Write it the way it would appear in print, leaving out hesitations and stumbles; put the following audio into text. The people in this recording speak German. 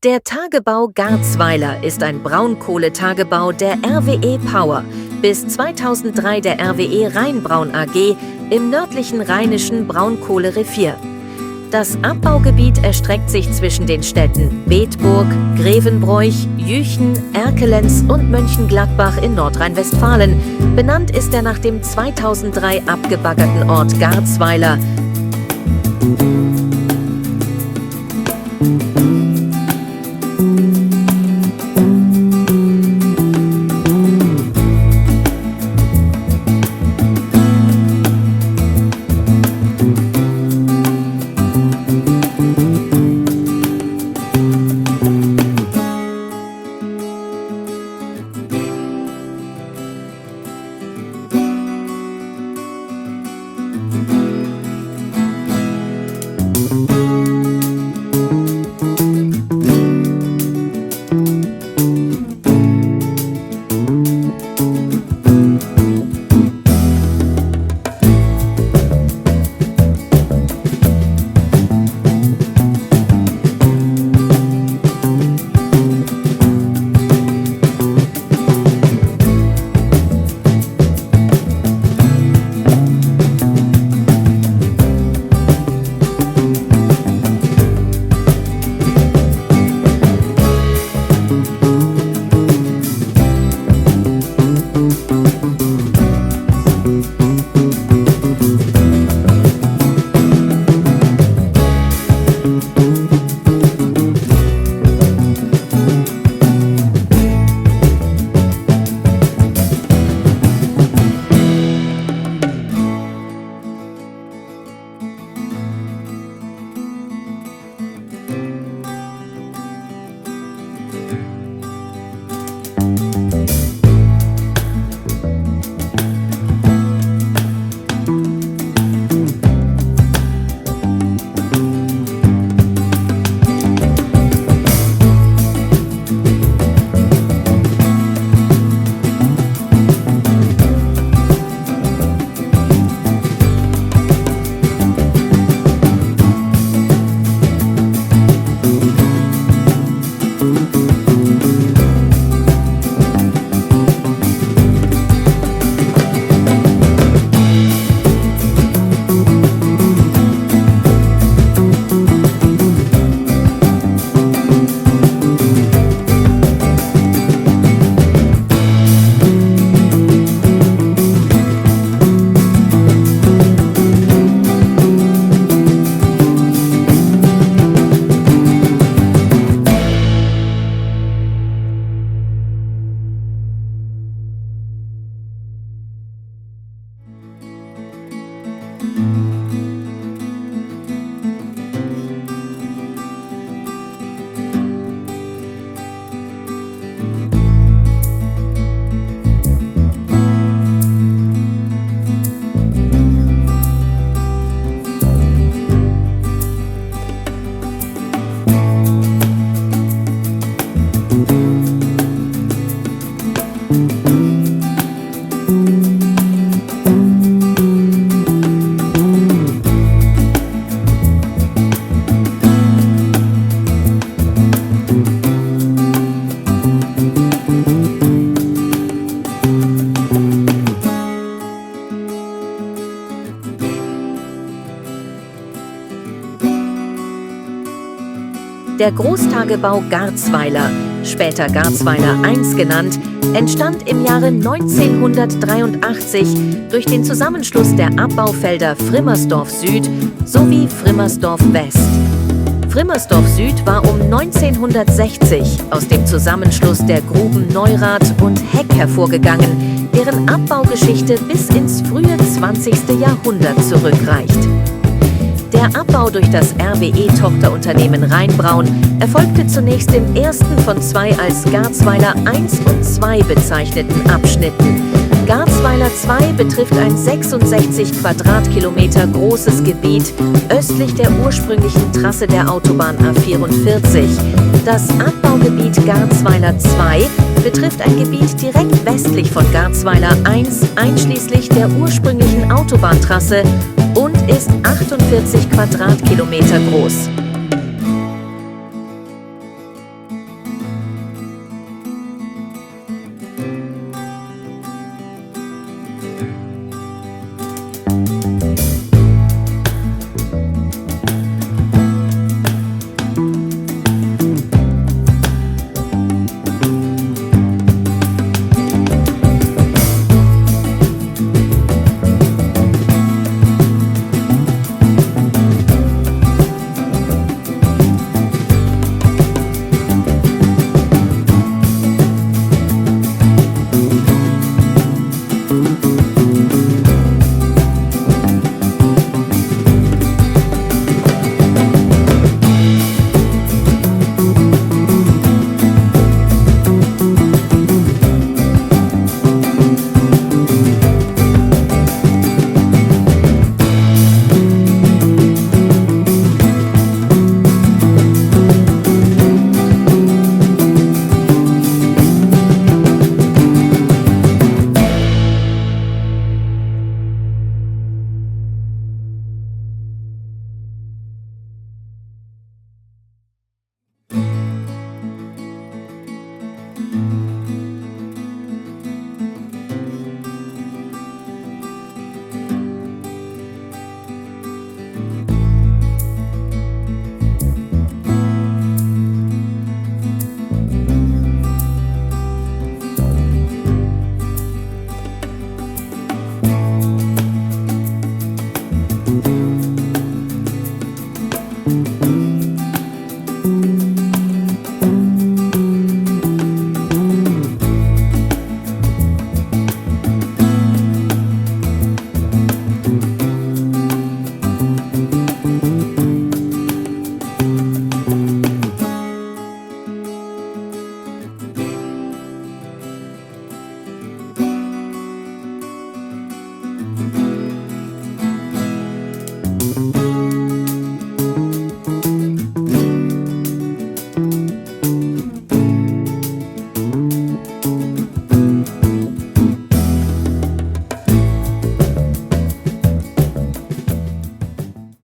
Der Tagebau Garzweiler ist ein Braunkohletagebau der RWE Power, bis 2003 der RWE Rheinbraun AG im nördlichen rheinischen Braunkohlerevier. Das Abbaugebiet erstreckt sich zwischen den Städten Bedburg, Grevenbroich, Jüchen, Erkelenz und Mönchengladbach in Nordrhein-Westfalen. Benannt ist er nach dem 2003 abgebaggerten Ort Garzweiler. Der Großtagebau Garzweiler, später Garzweiler I genannt, entstand im Jahre 1983 durch den Zusammenschluss der Abbaufelder Frimmersdorf Süd sowie Frimmersdorf West. Frimmersdorf Süd war um 1960 aus dem Zusammenschluss der Gruben Neurath und Heck hervorgegangen, deren Abbaugeschichte bis ins frühe 20. Jahrhundert zurückreicht. Der Abbau durch das RWE-Tochterunternehmen Rheinbraun erfolgte zunächst im ersten von zwei als Garzweiler I und II bezeichneten Abschnitten. Garzweiler II betrifft ein 66 Quadratkilometer großes Gebiet östlich der ursprünglichen Trasse der Autobahn A44. Das Abbaugebiet Garzweiler II betrifft ein Gebiet direkt westlich von Garzweiler I, einschließlich der ursprünglichen Autobahntrasse, und ist 48 Quadratkilometer groß.